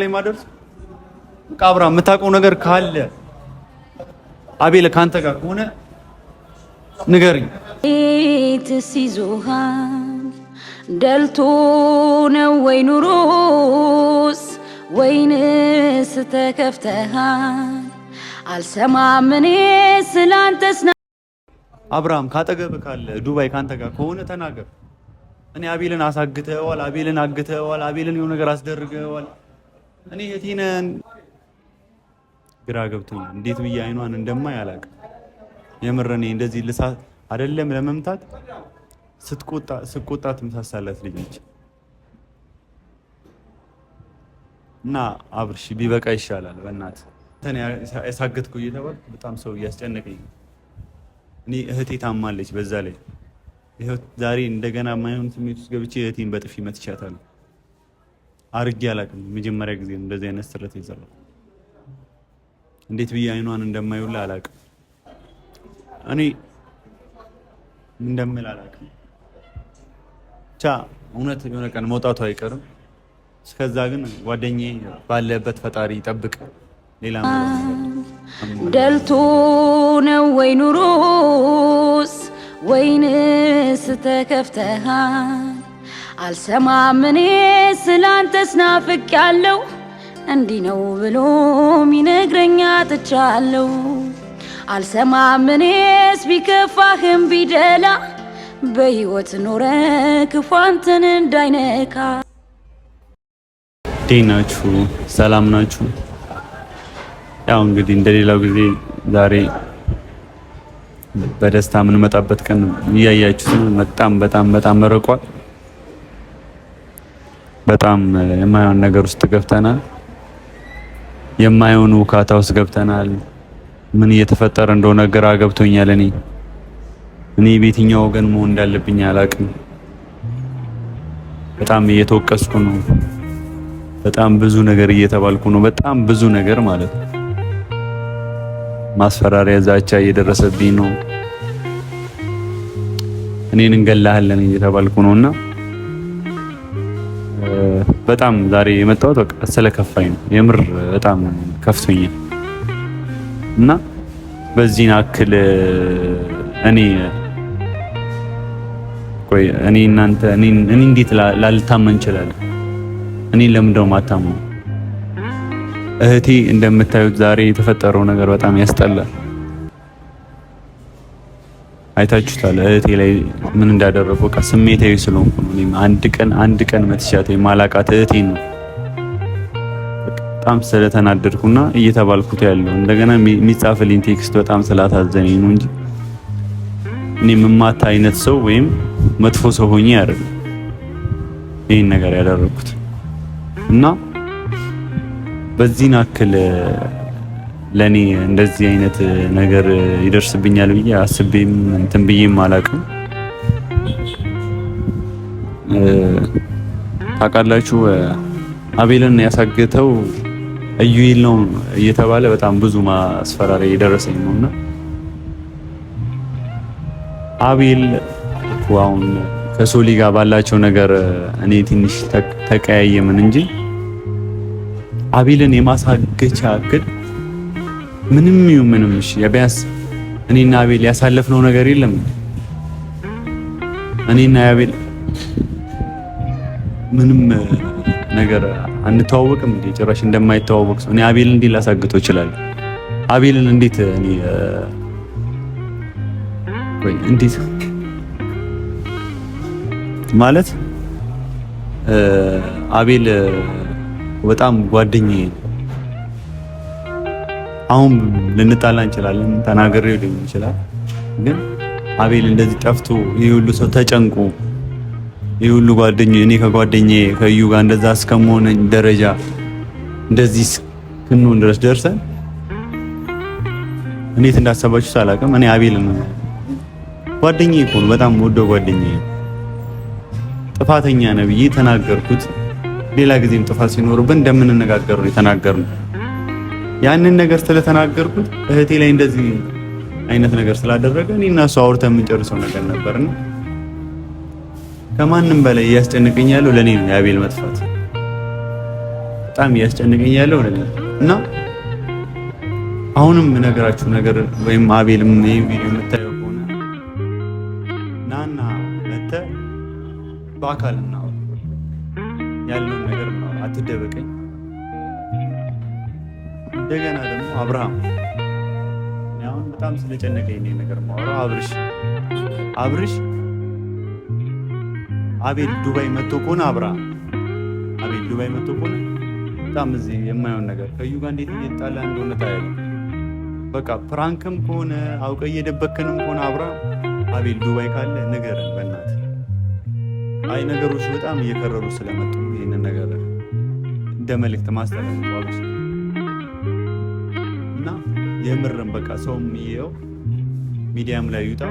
ላይ ማደርስ ቃብራ የምታውቀው ነገር ካለ አቤል ካንተ ጋር ሆነ ንገሪኝ። ትሲዞሃን ደልቶ ነው ወይ ኑሮስ ወይንስ ተከፍተሃን? አልሰማም እኔ ስላንተስ። አብርሃም ካጠገብ ካለ ዱባይ ካንተ ጋር ከሆነ ተናገር። እኔ አቤልን አሳግተዋል፣ አቤልን አግተዋል፣ አቤልን የሆነ ነገር አስደርገዋል። እኔ የቲነን ግራ ገብቶኛል። እንዴት ብዬ አይኗን እንደማይ አላውቅም። የምር እኔ እንደዚህ ልሳት አይደለም ለመምታት ስትቆጣ ትምሳሳላት ልጅ ነች። እና አብርሽ ቢበቃ ይሻላል። በእናትህ እኔ ያሳገትኩ እየተባልኩ በጣም ሰው እያስጨነቀኝ ነው። እኔ እህቴ ታማለች። በዛ ላይ ይሄው ዛሬ እንደገና የማይሆን ስሜት ውስጥ ገብቼ እህቴን በጥፊ መትቻታለሁ። አርጌ አላውቅም። መጀመሪያ ጊዜ እንደዚህ አይነት ስረት ይዘራው። እንዴት ብዬ አይኗን እንደማይውላ አላውቅም። እኔ እንደምል አላውቅም። ብቻ እውነት የሆነ ቀን መውጣቱ አይቀርም። እስከዛ ግን ጓደኛዬ ባለበት ፈጣሪ ይጠብቅ። ሌላ ደልቶ ነው ወይ ኑሮስ ወይንስ ተከፍተሃን? አልሰማም እኔ ስላንተስ ናፍቄያለሁ። እንዲህ ነው ብሎ ሚነግረኝ አጥቻለሁ። አልሰማም እኔስ ቢከፋህም ቢደላ በሕይወት ኖረ ክፉ አንተን እንዳይነካ። እንዴት ናችሁ? ሰላም ናችሁ? ያው እንግዲህ እንደሌላው ጊዜ ዛሬ በደስታ የምንመጣበት ቀን እያያችሁ በጣም መርቋል። በጣም የማይሆን ነገር ውስጥ ገብተናል። የማይሆን ውካታ ውስጥ ገብተናል። ምን እየተፈጠረ እንደሆነ ግራ ገብቶኛል። እኔ በየትኛው ወገን መሆን እንዳለብኝ አላውቅም። በጣም እየተወቀስኩ ነው። በጣም ብዙ ነገር እየተባልኩ ነው። በጣም ብዙ ነገር ማለት ነው። ማስፈራሪያ፣ ዛቻ እየደረሰብኝ ነው። እኔን እንገላለን እየተባልኩ ነውና በጣም ዛሬ የመጣሁት በቃ ስለከፋኝ ነው። የምር በጣም ከፍቶኛል እና በዚህን አክል እኔ እንዴት ላልታመን እችላለሁ? እኔ ለምንድነው ማታመው? እህቴ እንደምታዩት ዛሬ የተፈጠረው ነገር በጣም ያስጠላል። አይታችሁታል እህቴ ላይ ምን እንዳደረገው። በቃ ስሜታዊ ስለሆንኩ ነው። እኔም አንድ ቀን መትሻት የማላቃት እህቴ ነው። በጣም ስለተናደድኩና እየተባልኩት ያለው እንደገና የሚጻፍልኝ ቴክስት በጣም ስላታዘነኝ ነው እንጂ እኔ የምማታ አይነት ሰው ወይም መጥፎ ሰው ሆኜ አይደለም ይሄን ነገር ያደረኩት እና በዚህን አክል ለኔ እንደዚህ አይነት ነገር ይደርስብኛል ብዬ አስቤም እንትን ብዬም አላውቅም። ታውቃላችሁ አቤልን ያሳገተው ኢዩኤል ነው እየተባለ በጣም ብዙ ማስፈራሪያ እየደረሰኝ ነውና አቤል አሁን ከሶሊ ጋር ባላቸው ነገር እኔ ትንሽ ተቀያየምን እንጂ አቤልን የማሳገቻ እቅድ ምንም እሺ ቢያንስ እኔና አቤል ያሳለፍነው ነገር የለም። እኔና አቤል ምንም ነገር አንተዋወቅም እንዴ? ጭራሽ እንደማይተዋወቅ ሰው እኔ አቤልን እንዴት ላሳግተው እችላለሁ? አቤልን እንዴት እንዴት ማለት አቤል በጣም ጓደኛዬ ነው። አሁን ልንጣላ እንችላለን፣ ተናግሬው ሊሆን ይችላል። ግን አቤል እንደዚህ ጠፍቶ ይሄ ሁሉ ሰው ተጨንቆ ይሄ ሁሉ ጓደኛዬ እኔ ከጓደኛዬ ከዩ ጋር እንደዛ እስከመሆን ደረጃ እንደዚህ እስክንሆን ድረስ ደርሰን እንዴት እንዳሰባችሁት አላውቅም። እኔ አቤል ነው ጓደኛዬ እኮ ነው፣ በጣም ወደው ጓደኛዬ። ጥፋተኛ ነው ብዬ ተናገርኩት። ሌላ ጊዜም ጥፋት ሲኖርብን እንደምንነጋገር ነው የተናገርነው። ያንን ነገር ስለተናገርኩት እህቴ ላይ እንደዚህ አይነት ነገር ስላደረገ እኔና እሱ አውርተን የምንጨርሰው ነገር ነበርና ከማንም በላይ እያስጨነቀኝ ያለው ለኔ ነው የአቤል መጥፋት። በጣም እያስጨነቀኝ ያለው እና አሁንም ነገራችሁ ነገር ወይም አቤልም ይሄን ቪዲዮ የምታየው ከሆነ ናና መተህ በአካል እናወራ፣ ያለውን ነገር እናወራ፣ አትደበቀኝ። እንደገና ደግሞ አብርሃም አሁን በጣም ስለጨነቀኝ ነው ነገር ማወራው። አብርሽ አቤል ዱባይ መጥቶ ከሆነ አቤል ዱባይ መጥቶ ከሆነ በጣም እዚህ የማየውን ነገር ከዩ ጋር እንዴት እየተጣላ እንደሆነ ታያለህ። በቃ ፕራንክም ከሆነ አውቀ እየደበከንም ከሆነ አቤል ዱባይ ካለ ንገረን በእናትህ። አይ ነገሮች በጣም እየከረሩ ስለመጡ ይሄንን ነገር እንደ መልእክት ማስተላለፍ እና የምርም በቃ ሰውም ይየው ሚዲያም ላይ ይውጣ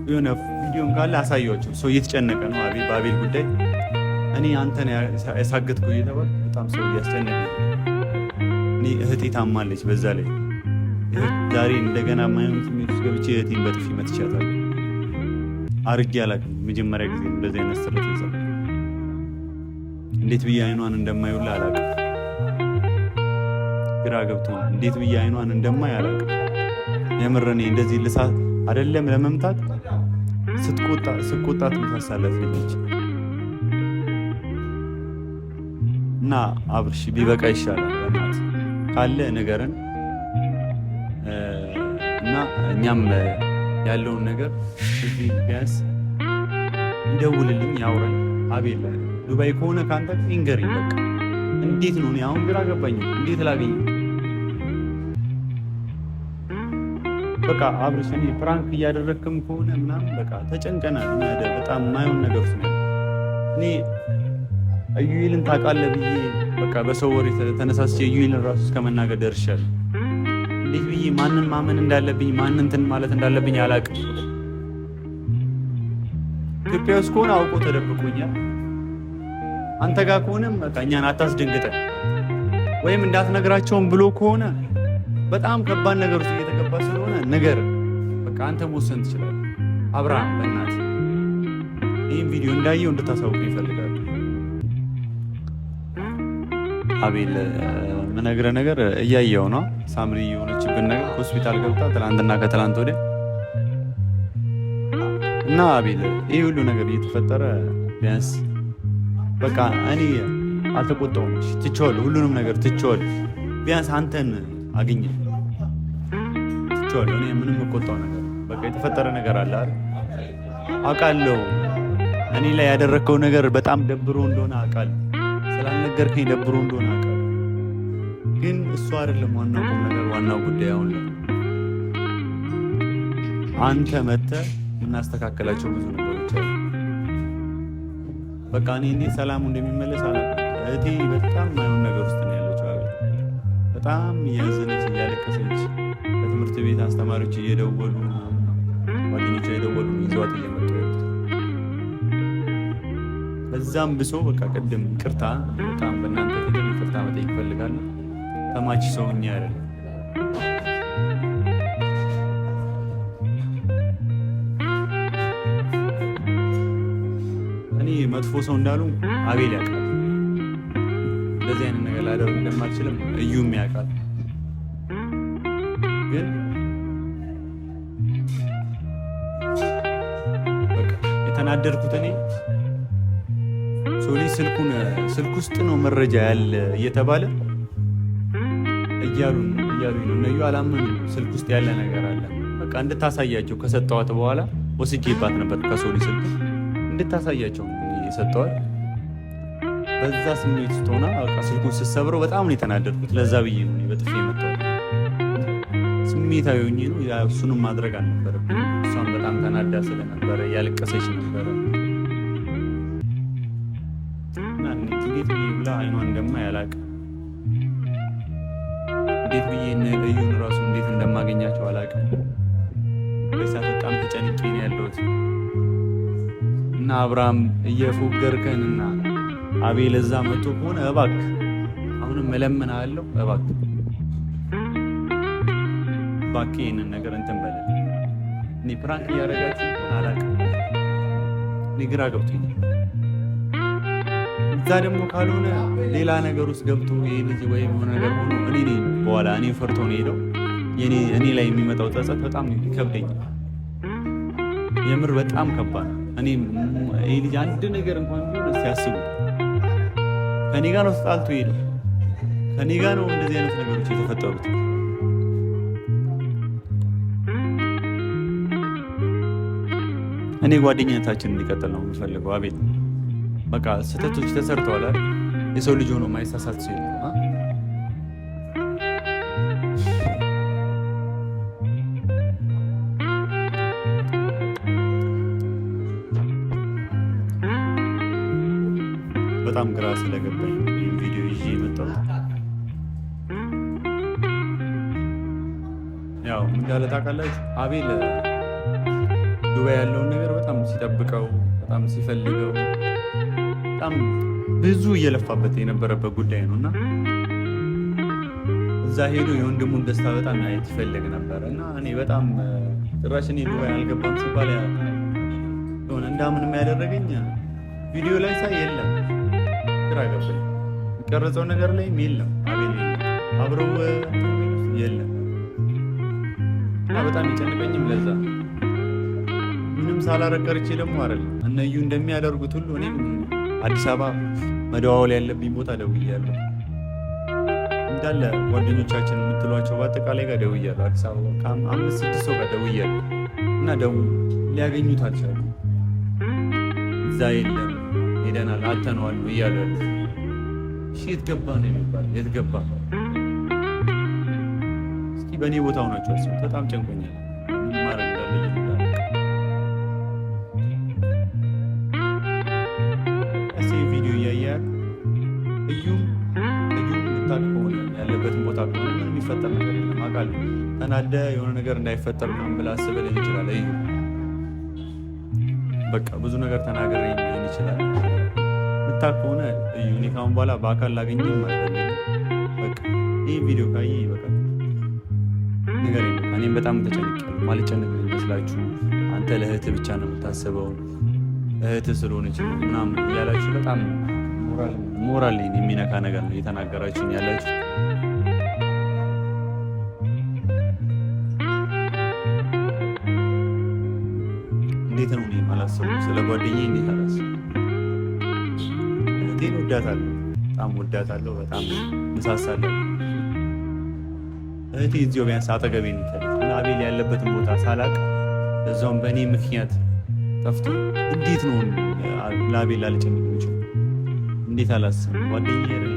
የሆነ ቪዲዮም ካለ አሳያቸው። ሰው እየተጨነቀ ነው በአቤል ጉዳይ። እኔ አንተን ያሳገጥኩ እየተባለ በጣም ሰው እያስጨነቀ ነው። እኔ እህቴ ታማለች። በዛ ላይ ዛሬ እንደገና ማየም ስሜት ውስጥ ገብቼ እህቴን በጥፊ መትቻታለሁ። አርጌ አላውቅም። መጀመሪያ ጊዜ እንደዚህ አይነት ስረት ይዘው እንዴት ብዬ አይኗን እንደማይውላ አላውቅም። ግራ ገብቶኝ እንዴት ብዬ አይኗን እንደማይ አላውቅም። የምር እኔ እንደዚህ ልሳት አይደለም ለመምታት ስትቆጣ ትምታሳለት ልጅ እና አብርሽ ቢበቃ ይሻላል። በእናት ካለ ነገርን እና እኛም ያለውን ነገር እዚህ ቢያንስ ይደውልልኝ ያውራኝ። አቤል ዱባይ ከሆነ ካንተ ይንገረኝ። በቃ እንዴት ነው? እኔ አሁን ግራ ገባኝ። እንዴት ላገኝ? በቃ አብርሽ እኔ ፕራንክ እያደረክም ከሆነ ምናምን በቃ ተጨንቀናል። በጣም የማይሆን ነገር ውስጥ ነው። እኔ እዩኤልን ታውቃለህ ብዬ በቃ በሰው ወሬ ተነሳስቼ እዩኤልን ራሱ እስከ መናገር ደርሻለሁ። እንዴት ብዬ ማንን ማመን እንዳለብኝ ማንን እንትን ማለት እንዳለብኝ አላውቅም። ኢትዮጵያ ውስጥ ከሆነ አውቆ ተደብቆኛል። አንተ ጋር ከሆነም በቃ እኛን አታስደንግጠን ወይም እንዳትነግራቸውም ብሎ ከሆነ በጣም ከባድ ነገር ውስጥ እየተገባ ስለሆነ ነገር በቃ አንተ መወሰን ትችላለህ። አብርሃም በእናትህ ይህን ቪዲዮ እንዳየው እንድታሳውቅ ይፈልጋሉ። አቤል ምነግርህ ነገር እያየው ነው። ሳምሪ የሆነችብን ነገር ሆስፒታል ገብታ ትናንትና ከትላንት ወዲያ እና አቤል ይህ ሁሉ ነገር እየተፈጠረ ቢያንስ በቃ እኔ አልተቆጣሁም። ትቼዋለሁ፣ ሁሉንም ነገር ትቼዋለሁ። ቢያንስ አንተን አግኘ ትቼዋለሁ። እኔ ምንም የምቆጣው ነገር በቃ የተፈጠረ ነገር አለ አይደል? አውቃለሁ እኔ ላይ ያደረግከው ነገር በጣም ደብሮ እንደሆነ አውቃለሁ። ስላልነገርከኝ ደብሮ እንደሆነ አውቃለሁ። ግን እሱ አይደለም ዋናው ቁም ነገር። ዋናው ጉዳይ አሁን አንተ መተህ የምናስተካከላቸው ብዙ ነገሮች አሉ። በቃ እኔ እንዴት ሰላሙ እንደሚመለስ አላውቅም። እህቴ በጣም ማይሆን ነገር ውስጥ ነው ያለችው። በጣም እያዘነች እያለቀሰች በትምህርት ቤት አስተማሪዎች እየደወሉ ጓደኞቿ እየደወሉ ይዘዋት እየመጡ ያሉት በዛም ብሶ በቃ ቅድም ይቅርታ በጣም በእናንተ ፊት ይቅርታ መጠየቅ እፈልጋለሁ። ተማች ሰውኛ አይደለም። እኔ መጥፎ ሰው እንዳሉ አቤል ያውቃል። እንደዚህ አይነት ነገር ላደርግ እንደማልችልም እዩም ያውቃል። ግን በቃ የተናደድኩት እኔ ሶሊ ስልክ ውስጥ ነው መረጃ ያለ እየተባለ እያሉኝ ነው። ነዩ አላመኑም። ስልክ ውስጥ ያለ ነገር አለ በቃ እንድታሳያቸው ከሰጠዋት በኋላ ወስጄባት ነበር። ከሶሊ ስልክ እንድታሳያቸው የሰጠዋት በዛ ስሜት ውስጥ ሆና በቃ ስልኩን ስትሰብረው በጣም ነው የተናደድኩት። ለዛ ብዬ ነው በጥፊ የመጣው። ስሜታዊ ሆኜ ነው። እሱንም ማድረግ አልነበረብኝ። እሷም በጣም ተናዳ ስለነበረ ያለቀሰች ነበረ። እንዴት ብዬ ብላ አይኗን እንደማይ አላውቅም። እንዴት ብዬ እዩን ራሱ እንዴት እንደማገኛቸው አላውቅም። በዛ በጣም ተጨንቄ ነው ያለሁት እና አብርሃም እየፎገርከንና አቤል እዛ መጥቶ ከሆነ እባክህ አሁንም እለምንሃለሁ፣ እባክህ ይህንን ነገር እንትን በለን። እኔ ፕራንክ እያደረጋችሁ አላውቅም። እኔ ግራ ገብቶኛል። እዛ ደግሞ ካልሆነ ሌላ ነገር ውስጥ ገብቶ ይሄ ልጅ ወይም የሆነ ነገር ሆኖ በኋላ እኔ ፈርቶ ነው ሄደው እኔ ላይ የሚመጣው ጸጸት በጣም ይከብደኛል። የምር በጣም ከባድ። እኔ ይሄ ልጅ አንድ ነገር እንኳን ቢሆን ሲያስቡ ከኔ ጋር ነው ተጣልቶ ሄደው ከኔ ጋር ነው እንደዚህ አይነት ነገሮች የተፈጠሩት። እኔ ጓደኝነታችን እንዲቀጥል ነው የምፈልገው። አቤል በቃ ስህተቶች ተሰርተዋል አይደል? የሰው ልጅ ሆኖ ማይሳሳት ሰው የለም። በጣም ግራ ስለገባኝ ቪዲዮ ይዤ የመጣሁት ያው እንዳለ ታውቃላችሁ፣ አቤል ዱባይ ያለውን ነገር በጣም ሲጠብቀው በጣም ሲፈልገው በጣም ብዙ እየለፋበት የነበረበት ጉዳይ ነው እና እዛ ሄዶ የወንድሙን ደስታ በጣም ማየት ይፈልግ ነበር እና እኔ በጣም ጭራሽ እኔ ዱባይ አልገባም ሲባል የሆነ እንዳምንም ያደረገኝ ቪዲዮ ላይ ሳይ የለም ግራ ገባኝ። የሚቀረጸው ነገር ላይም የለም አቤል የለም፣ አብረው የለም እና በጣም ይጨንቀኝም ለዛ ምንም ሳላረቀርቼ ደግሞ አይደለም እነዩ እንደሚያደርጉት ሁሉ እኔም አዲስ አበባ መደዋወል ያለብኝ ቦታ ደውያለሁ። እንዳለ ጓደኞቻችን የምትሏቸው በአጠቃላይ ጋር ደውያለሁ። አዲስ አበባ ከ5-6 ሰው ጋር ደውያለሁ እና ሊያገኙት አልቻሉም። እዛ የለም ሄደናል አተነዋል እያሉ ያሉት እሺ፣ የት ገባ ነው የሚባል የት ገባ? እስኪ በእኔ ቦታ ሆናችሁ አስቡ። በጣም ጨንቆኛል። ማረግ ቪዲዮ እያያል እዩም ምታቅ ከሆነ ያለበትን ቦታ ከሆነ ምን የሚፈጠር ነገር የለም አውቃለሁ። ተናደ የሆነ ነገር እንዳይፈጠር ምናምን ብላ አስበህ ሊሆን ይችላል። እዩ በቃ ብዙ ነገር ተናገረ ሊሆን ይችላል። ምታቅ ከሆነ እዩ እኔ ካሁን በኋላ በአካል ላገኝም አልፈልግም። በቃ ይህ ቪዲዮ ካየ ይበቃል። ነገር የለም። እኔም በጣም ተጨንቄያለሁ። ማልጨነቅ ይመስላችሁ አንተ ለእህትህ ብቻ ነው የምታስበው እህትህ ስለሆነች ምናምን እያላችሁ በጣም ሞራል የሚነካ ነገር ነው እየተናገራችሁኝ ያላችሁ። እንዴት ነው እኔ አላሰብኩም ስለ ጓደኛዬ እንዴት አላሰብኩም? እህቴን ወዳታለሁ፣ በጣም ወዳታለሁ፣ በጣም እንሳሳለሁ። እህቴ እዚሁ ቢያንስ አጠገቤ ነው እና አቤል ያለበትን ቦታ ሳላቅ እዛውም በእኔ ምክንያት ጠፍቶ እንዴት ነው ለአቤል ላልጨንቅ የምችለው? እንዴት አላስብም? ጓደኛዬ አይደል?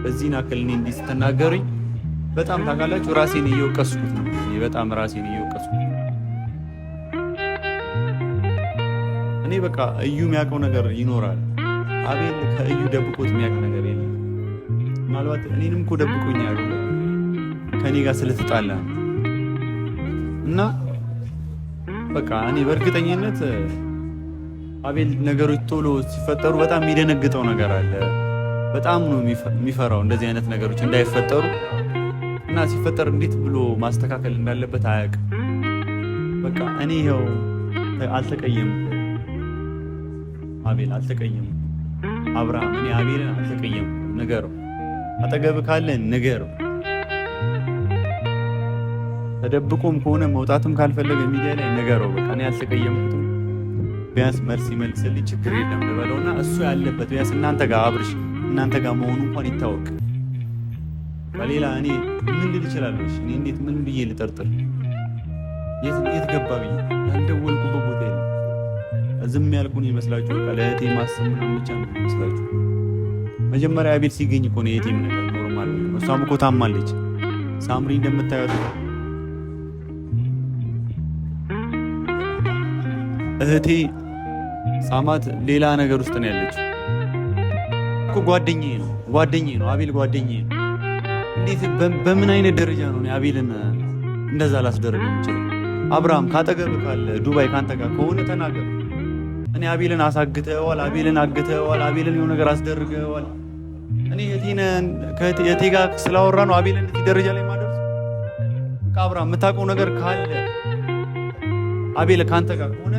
በዚህን አክል እኔ እንዲህ ስትናገሩኝ በጣም ታውቃላችሁ፣ ራሴን እየወቀስኩት ነው። በጣም ራሴን እየወቀስኩት ነው። እኔ በቃ እዩ የሚያውቀው ነገር ይኖራል። አቤል ከእዩ ደብቆት የሚያውቅ ነገር የለም። ምናልባት እኔንም እኮ ደብቆኛል ከእኔ ጋር ስለተጣላ እና በቃ እኔ በእርግጠኝነት አቤል ነገሮች ቶሎ ሲፈጠሩ በጣም የሚደነግጠው ነገር አለ። በጣም ነው የሚፈራው እንደዚህ አይነት ነገሮች እንዳይፈጠሩ እና ሲፈጠር እንዴት ብሎ ማስተካከል እንዳለበት አያውቅም። በቃ እኔ ይኸው አልተቀየምኩም፣ አቤል አልተቀየምኩም። አብርሃም እኔ አቤልን አልተቀየምኩም። ንገረው፣ አጠገብህ ካለ ንገረው። ተደብቆም ከሆነ መውጣትም ካልፈለገ ሚዲያ ላይ ንገረው። በቃ እኔ አልተቀየምኩትም። ቢያንስ መልስ ይመልስልኝ ችግር የለም ልበለውና እሱ ያለበት ቢያንስ እናንተ ጋር አብርሽ እናንተ ጋር መሆኑ እንኳን ይታወቅ። በሌላ እኔ ምን ልል እችላለሁ? እኔ እንዴት ምን ብዬ ልጠርጥር? የት ገባ ብዬ ያልደወልኩበት ቦታ የለም። ዝም ያልኩን ይመስላችሁ? በቃ ለእህቴ ማሰብ ምናምን ብቻ ነው ይመስላችሁ? መጀመሪያ አቤል ሲገኝ እኮ ነው የእህቴም ነገር ኖርማል ነው። እሷም እኮ ታማለች። ሳምሪ እንደምታዩት እህቴ ሳማት ሌላ ነገር ውስጥ ነው ያለችው እኮ። ጓደኛዬ ነው አቤል ጓደኛዬ ነው። እንዴት በምን አይነት ደረጃ ነው አቤልን እንደዛ ላስደርግ የምችለው? አብርሃም ካጠገብ ካለ ዱባይ ካንተ ጋር ከሆነ ተናገር። እኔ አቤልን አሳግተዋል፣ አቤልን አግተዋል፣ አቤልን የሆነ ነገር አስደርገዋል። እኔ የቴ ጋር ስላወራ ነው አቤልን እዚህ ደረጃ ላይ ማድረስ። አብርሃም የምታውቀው ነገር ካለ አቤል ካንተ ጋር ከሆነ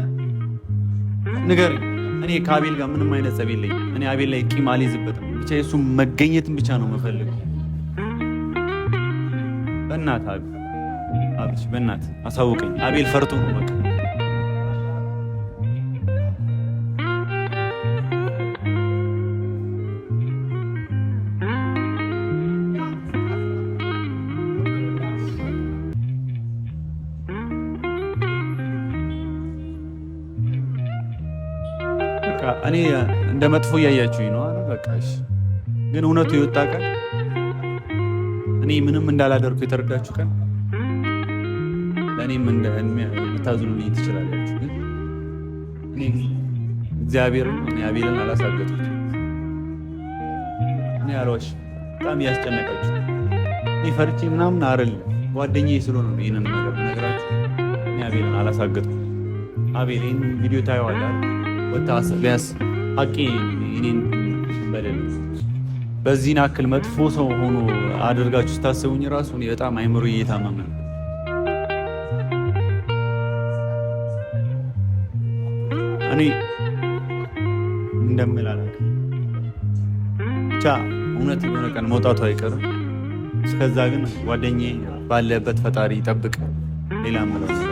ንገረኝ። እኔ ከአቤል ጋር ምንም አይነት ጸብ የለኝም። እኔ አቤል ላይ ቂም አልይዝበትም። ብቻ የሱ መገኘትን ብቻ ነው የምፈልገው። በእናት አብሽ በእናት አሳውቀኝ። አቤል ፈርቶ ነው በቃ። እኔ እንደ መጥፎ እያያችሁኝ ነው አይደል? በቃ እሺ። ግን እውነቱ የወጣ ቀን እኔ ምንም እንዳላደርኩ የተረዳችሁ ቀን ለእኔም የምታዝኑልኝ ትችላላችሁ። ግን እኔ እግዚአብሔርን እኔ አቤልን አላሳገጥኩት። እኔ አልዋሽ በጣም እያስጨነቃችሁ እኔ ፈርቼ ምናምን አይደለም፣ ጓደኛዬ ስለሆነ ነው ይህንን ነገር ነገራችሁ። እኔ አቤልን አላሳገጥኩት። አቤል ይህን ቪዲዮ ታየዋለህ ወጣ ቢያንስ ሀቂ እኔን በደል በዚህን አክል መጥፎ ሰው ሆኖ አድርጋችሁ ስታስቡኝ ራሱ እኔ በጣም አይምሮ እየታመመ ነው። እኔ እንደምላላክ ብቻ እውነት የሆነ ቀን መውጣቱ አይቀርም። እስከዛ ግን ጓደኛዬ ባለበት ፈጣሪ ይጠብቅ። ሌላ ምለው